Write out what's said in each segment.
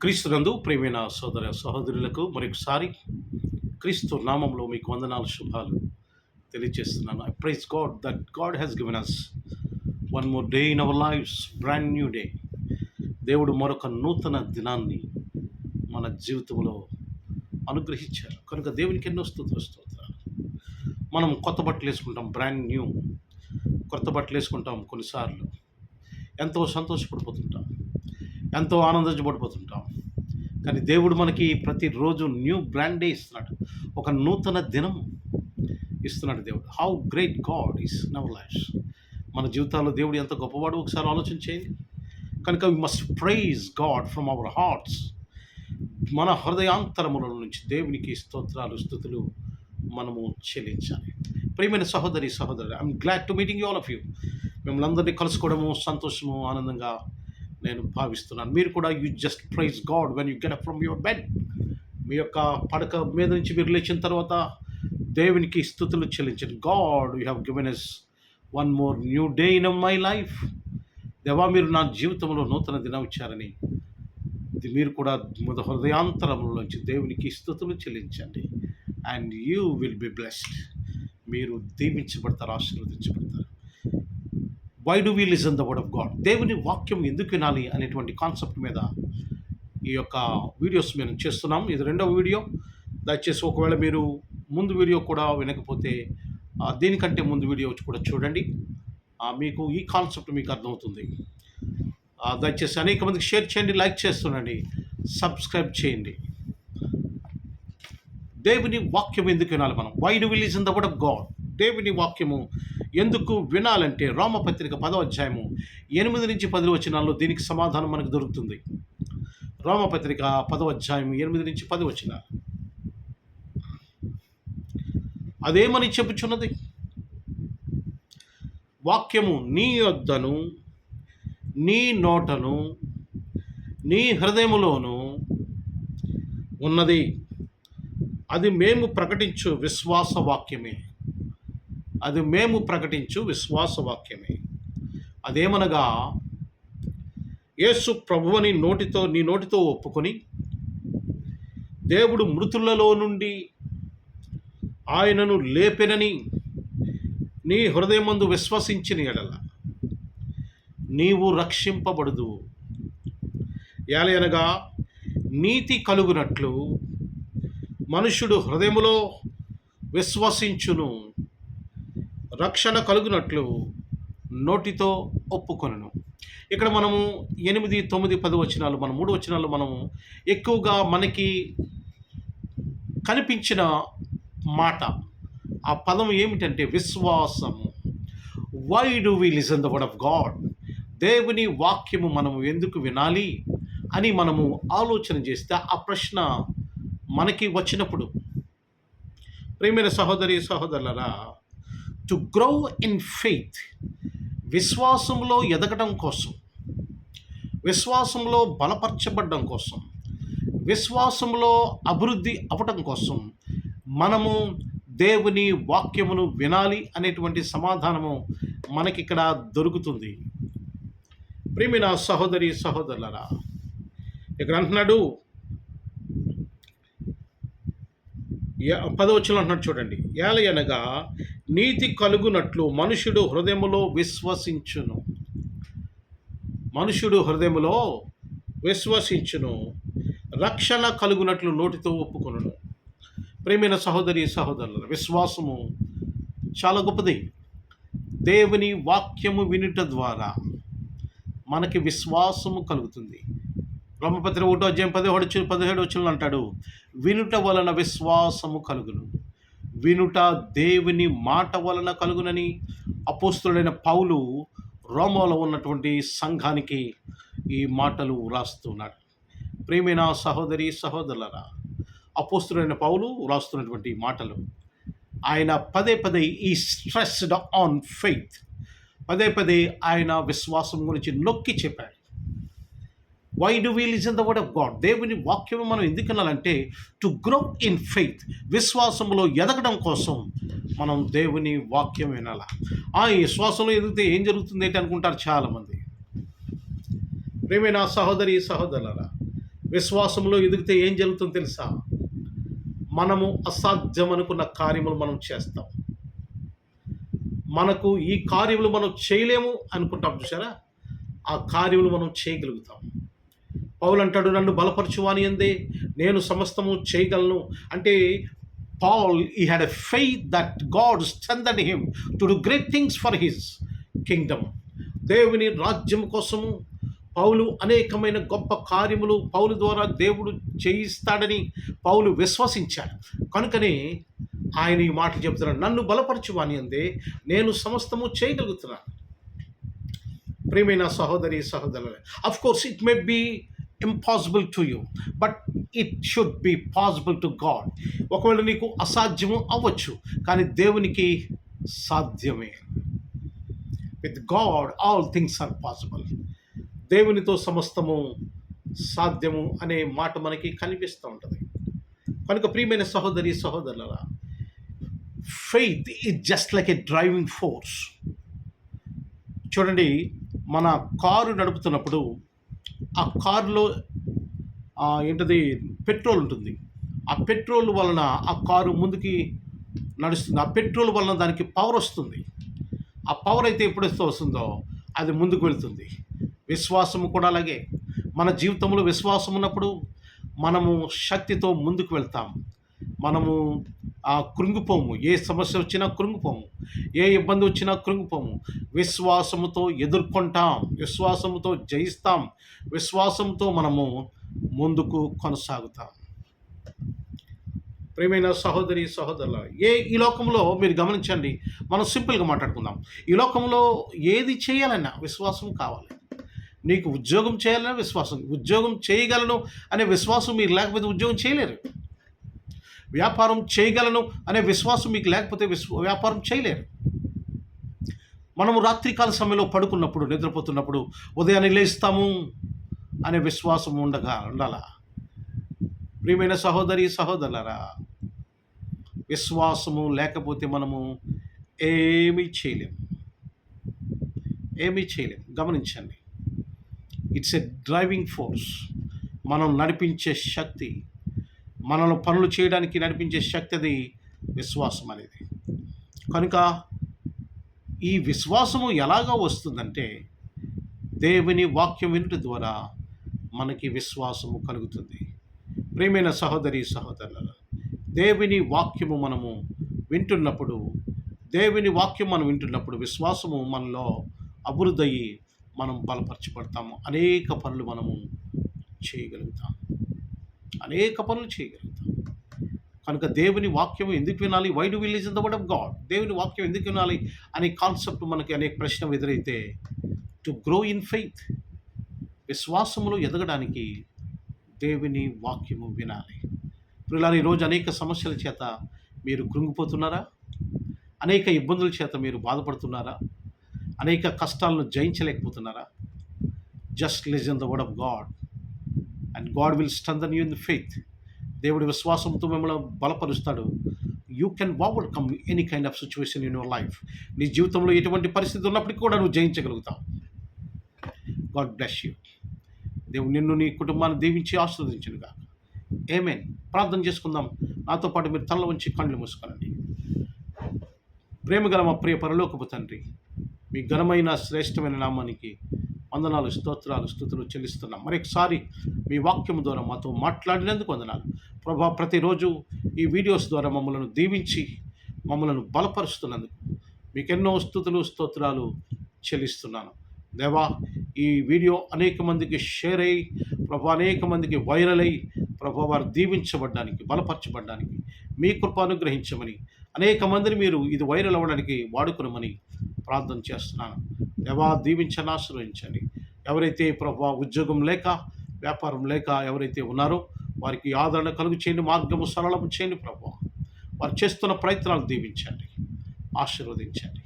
క్రీస్తునందు ప్రియమైన సోదర సహోదరులకు మరొకసారి క్రీస్తు నామంలో మీకు వందనాలు శుభాలు తెలియజేస్తున్నాను. I praise God that God has given us one more day in our lives, brand new day. దేవుడు మరొక నూతన దినాన్ని మన జీవితంలో అనుగ్రహించారు కనుక దేవునికి ఎన్నో స్తోత్రాలు. మనం కొత్త బట్టలు వేసుకుంటాం, బ్రాండ్ న్యూ కొత్త బట్టలు వేసుకుంటాం. కొన్నిసార్లు ఎంతో సంతోషపడిపోతుంటాం, ఎంతో ఆనందించబడిపోతుంటాం. కానీ దేవుడు మనకి ప్రతిరోజు న్యూ బ్రాండ్ డే ఇస్తున్నాడు, ఒక నూతన దినం ఇస్తున్నాడు దేవుడు. How great God is in our lives. మన జీవితాల్లో దేవుడు ఎంత గొప్పవాడు ఒకసారి ఆలోచన చేయండి. కనుక we must praise God from our hearts. మన హృదయాంతరముల నుంచి దేవునికి స్తోత్రాలు స్తుతులు మనము చెల్లించాలి. ప్రియమైన సహోదరి సహోదరు, I'm glad to meeting you all of you. మిమ్మల్ని అందరినీ కలుసుకోవడము సంతోషము ఆనందంగా నేను భావిస్తున్నాను. మీరు కూడా you just praise God when you get up from your bed. మీ యొక్క పడక మీద నుంచి మీరు లేచిన తర్వాత దేవునికి స్తుతులు చెల్లించండి. God you have given us one more new day in my life. దేవా, మీరు నా జీవితంలో నూతన దినం ఇచ్చారని ఇది మీరు కూడా హృదయాంతరంలోంచి దేవునికి స్తుతులు చెల్లించండి. And you will be blessed. మీరు దీవించబడతారు, ఆశీర్వదించబడతారు. Why do we listen the word of God? దేవుని వాక్యం ఎందుకు వినాలి అనేటువంటి కాన్సెప్ట్ మీద ఈ యొక్క వీడియోస్ మేము చేస్తున్నాం. ఇది రెండవ వీడియో. దయచేసి ఒకవేళ మీరు ముందు వీడియో కూడా వినకపోతే దీనికంటే ముందు వీడియో కూడా చూడండి. మీకు ఈ కాన్సెప్ట్ మీకు అర్థమవుతుంది. దయచేసి అనేక మందికి షేర్ చేయండి, లైక్ చేస్తుండండి, సబ్స్క్రైబ్ చేయండి. దేవుని వాక్యం ఎందుకు వినాలి మనం? Why do we listen the word of God? దేవుని వాక్యము ఎందుకు వినాలంటే రోమపత్రిక 10వ అధ్యాయము 8 నుంచి 10 వచనాల్లో దీనికి సమాధానం మనకు దొరుకుతుంది. రోమపత్రిక 10వ అధ్యాయం 8 నుంచి 10 వచనాలు. అదేమని చెప్పుచున్నది? వాక్యము నీ యొద్దను, నీ నోటను, నీ హృదయములోను ఉన్నది. అది మేము ప్రకటించు విశ్వాస వాక్యమే. అది మేము ప్రకటించు విశ్వాస వాక్యమే. అదేమనగా, యేసు ప్రభువని నీ నోటితో ఒప్పుకొని దేవుడు మృతులలో నుండి ఆయనను లేపెనని నీ హృదయమందు విశ్వసించిన ఎడల నీవు రక్షింపబడుదు. ఏలయనగా నీతి కలుగునట్లు మనుష్యుడు హృదయములో విశ్వసించును, రక్షణ కలుగునట్లు నోటితో ఒప్పుకొనును. ఇక్కడ మనము 8, 9, 10 వచనాలు, మనం 3 వచనాలు మనము ఎక్కువగా మనకి కనిపించిన మాట, ఆ పదం ఏమిటంటే విశ్వాసము. Why do we listen the word of God? దేవుని వాక్యము మనము ఎందుకు వినాలి అని మనము ఆలోచన చేస్తే ఆ ప్రశ్న మనకి వచ్చినప్పుడు, ప్రియమైన సహోదరి సహోదరులారా, టు గ్రో ఇన్ ఫెయిత్, విశ్వాసంలో ఎదగడం కోసం, విశ్వాసంలో బలపరచబడడం కోసం, విశ్వాసంలో అభివృద్ధి అవ్వటం కోసం మనము దేవుని వాక్యమును వినాలి అనేటువంటి సమాధానము మనకిక్కడ దొరుకుతుంది. ప్రియమైన సహోదరి సహోదరులారా, ఇక్కడ అంటున్నాడు 10వ వచనంలో అంటున్నాడు చూడండి. ఏలయనగా నీతి కలుగునట్లు మనుషుడు హృదయములో విశ్వసించును. మనుషుడు హృదయములో విశ్వసించును, రక్షణ కలుగునట్లు నోటితో ఒప్పుకొనును. ప్రియమైన సహోదరి సహోదరుల, విశ్వాసము చాలా గొప్పది. దేవుని వాక్యము వినుట ద్వారా మనకి విశ్వాసము కలుగుతుంది. రోమపత్రిక 1వ అధ్యాయం 17 వచనంలో అంటాడు, వినుట వలన విశ్వాసము కలుగును, వినుట దేవుని మాట వలన కలుగునని అపోస్తలుడైన పౌలు రోమాలో ఉన్నటువంటి సంఘానికి ఈ మాటలు వ్రాస్తున్నాడు. ప్రియమైన సహోదరి సహోదరులారా, అపోస్తలుడైన పౌలు వ్రాస్తున్నటువంటి మాటలు, ఆయన పదే ఈ స్ట్రెస్డ్ ఆన్ ఫెయిత్, పదే ఆయన విశ్వాసం గురించి నొక్కి చెప్పాడు. Why do we listen the word of God? దేవుని వాక్యం మనం ఎందుకు వినాలంటే టు గ్రో ఇన్ ఫెయిత్, విశ్వాసంలో ఎదగడం కోసం మనం దేవుని వాక్యం వినాల. ఈ విశ్వాసంలో ఎదిగితే ఏం జరుగుతుంది ఏంటి అనుకుంటారు చాలామంది. ప్రియమైన సహోదరి సహోదరులారా, విశ్వాసంలో ఎదిగితే ఏం జరుగుతుందో తెలుసా? మనము అసాధ్యం అనుకున్న కార్యములు మనం చేస్తాం. మనకు ఈ కార్యములు మనం చేయలేము అనుకుంటాం చూసారా? ఆ కార్యములు మనం చేయగలుగుతాం. పౌలు అంటాడు, నన్ను బలపరచువాని యందే నేను సమస్తము చేయగలను. అంటే Paul he had a faith that God strengthened him to do great things for his kingdom. దేవుని రాజ్యం కోసము పౌలు అనేకమైన గొప్ప కార్యములు పౌలు ద్వారా దేవుడు చేయిస్తాడని పౌలు విశ్వసించాడు. కనుకనే ఆయన ఈ మాటలు చెప్తున్నాడు, నన్ను బలపరచువాని యందే నేను సమస్తము చేయగలుగుతున్నాను. ప్రియమైన సహోదరి సహోదరులే, of course it may be impossible to you, but it should be possible to God. ఒకవేళ నీకు అసాధ్యము అవ్వచ్చు, కానీ దేవునికి సాధ్యమే. With God all things are possible. దేవునితో సమస్తము సాధ్యము అనే మాట మనకి కనిపిస్తూ ఉంటుంది. కనుక ప్రియమైన సహోదరి సహోదరులారా, faith is just like A driving force. చూడండి, మన కారు నడుపుతున్నప్పుడు ఆ కారులో ఏంటది పెట్రోల్ ఉంటుంది. ఆ పెట్రోల్ వలన ఆ కారు ముందుకి నడుస్తుంది. ఆ పెట్రోల్ వలన దానికి పవర్ వస్తుంది. ఆ పవర్ అయితే ఎప్పుడైతే వస్తుందో అది ముందుకు వెళ్తుంది. విశ్వాసము కూడా అలాగే. మన జీవితంలో విశ్వాసం ఉన్నప్పుడు మనము శక్తితో ముందుకు వెళ్తాం. మనము కృంగిపోము. ఏ సమస్య వచ్చినా కృంగిపోము, ఏ ఇబ్బంది వచ్చినా కృంగిపోము. విశ్వాసముతో ఎదుర్కొంటాం, విశ్వాసముతో జయిస్తాం, విశ్వాసంతో మనము ముందుకు కొనసాగుతాం. ప్రియమైన సహోదరి సహోదరుల, ఈ లోకంలో మీరు గమనించండి, మనం సింపుల్గా మాట్లాడుకుందాం. ఈ లోకంలో ఏది చేయాలన్నా విశ్వాసం కావాలి. నీకు ఉద్యోగం చేయాలన్నా విశ్వాసం, ఉద్యోగం చేయగలను అనే విశ్వాసం మీరు లేకపోతే ఉద్యోగం చేయలేరు. వ్యాపారం చేయగలను అనే విశ్వాసం మీకు లేకపోతే వ్యాపారం చేయలేరు. మనము రాత్రికాల సమయంలో పడుకున్నప్పుడు, నిద్రపోతున్నప్పుడు ఉదయాన్నే లేస్తాము అనే విశ్వాసం ఉండాలా. ప్రియమైన సహోదరి సహోదరులారా, విశ్వాసము లేకపోతే మనము ఏమీ చేయలేము. గమనించండి, ఇట్స్ ఎ డ్రైవింగ్ ఫోర్స్. మనం నడిపించే శక్తి, మనల్ని పనులు చేయడానికి నడిపించే శక్తి అది విశ్వాసం అనేది. కనుక ఈ విశ్వాసము ఎలాగా వస్తుందంటే, దేవుని వాక్యం వినుట ద్వారా మనకి విశ్వాసము కలుగుతుంది. ప్రియమైన సహోదరి సహోదరుల, దేవుని వాక్యము మనము వింటున్నప్పుడు విశ్వాసము మనలో అభివృద్ధి మనం బలపరచబడతాము. అనేక పనులు చేయగలుగుతాం. కనుక దేవుని వాక్యం ఎందుకు వినాలి? Why do we listen the word of God? దేవుని వాక్యం ఎందుకు వినాలి అనే కాన్సెప్ట్ మనకి అనేక ప్రశ్న ఎదురైతే, టు గ్రో ఇన్ ఫెయిత్, విశ్వాసములో ఎదగడానికి దేవుని వాక్యము వినాలి. ప్రియులారా, ఈరోజు అనేక సమస్యల చేత మీరు కృంగిపోతున్నారా? అనేక ఇబ్బందుల చేత మీరు బాధపడుతున్నారా? అనేక కష్టాలను జయించలేకపోతున్నారా? Just listen the word of God and God will strengthen you in the faith. దేవుడి విశ్వాసంతో మిమ్మల్ని బలపరుస్తాడు. You can overcome any kind of situation in your life. నీ జీవితంలో ఎటువంటి పరిస్థితి ఉన్నప్పటికీ కూడా నువ్వు జయించగలుగుతావు. God bless you. దేవుడు నిన్ను, నీ కుటుంబాన్ని దీవించి ఆశీర్వదించునుగాక. ఆమేన్. ప్రార్థన చేసుకుందాం. నాతో పాటు మీరు తల వంచి కళ్ళు మూసుకోనండి. ప్రేమగల మా ప్రియ పరలోకపు తండ్రి, మీ ఘనమైన శ్రేష్టమైన నామానికి వందనాలు, స్తోత్రాలు, స్తుతులు చెల్లిస్తున్నాం. మరొకసారి మీ వాక్యం ద్వారా మాతో మాట్లాడినందుకు వందనాలు ప్రభా. ప్రతిరోజు ఈ వీడియోస్ ద్వారా మమ్మల్ని దీవించి మమ్మల్ని బలపరుస్తున్నందుకు మీకెన్నో స్తుతులు స్తోత్రాలు చెల్లిస్తున్నాను. దేవా, ఈ వీడియో అనేక మందికి షేర్ అయ్యి ప్రభా, అనేక మందికి వైరల్ అయ్యి ప్రభా, వారు దీవించబడ్డానికి, బలపరచబడ్డానికి మీ కృప అనుగ్రహించమని, అనేక మందిని మీరు ఇది వైరల్ అవ్వడానికి వాడుకునమని ప్రార్థన చేస్తున్నాను. దేవా, దీవించని ఆశీర్వదించండి. ఎవరైతే ప్రభా ఉద్యోగం లేక, వ్యాపారం లేక ఎవరైతే ఉన్నారో వారికి ఆదరణ కలుగు చేయండి, మార్గము సరళము చేయండి ప్రభా. వారు చేస్తున్న ప్రయత్నాలు దీవించండి, ఆశీర్వదించండి.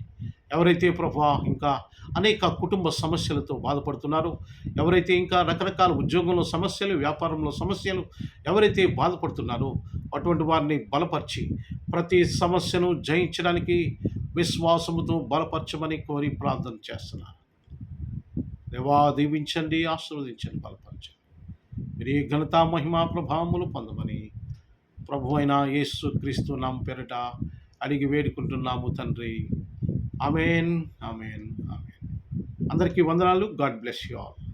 ఎవరైతే ప్రభా ఇంకా అనేక కుటుంబ సమస్యలతో బాధపడుతున్నారో, ఎవరైతే ఇంకా రకరకాల ఉద్యోగంలో సమస్యలు, వ్యాపారంలో సమస్యలు ఎవరైతే బాధపడుతున్నారో అటువంటి వారిని బలపరిచి ప్రతి సమస్యను జయించడానికి విశ్వాసముతో బలపరచమని కోరి ప్రార్థన చేస్తున్నాను. దేవా, దీవించండి, ఆశీర్వదించండి, బలపరచండి. మీరు ఈ ఘనత మహిమా ప్రభావములు పొందమని ప్రభు అయిన యేసు క్రీస్తు నామ పేరిట అడిగి వేడుకుంటున్నాము తండ్రి. ఆమేన్, ఆమేన్, ఆమేన్. అందరికీ వందనాలు. God bless you all.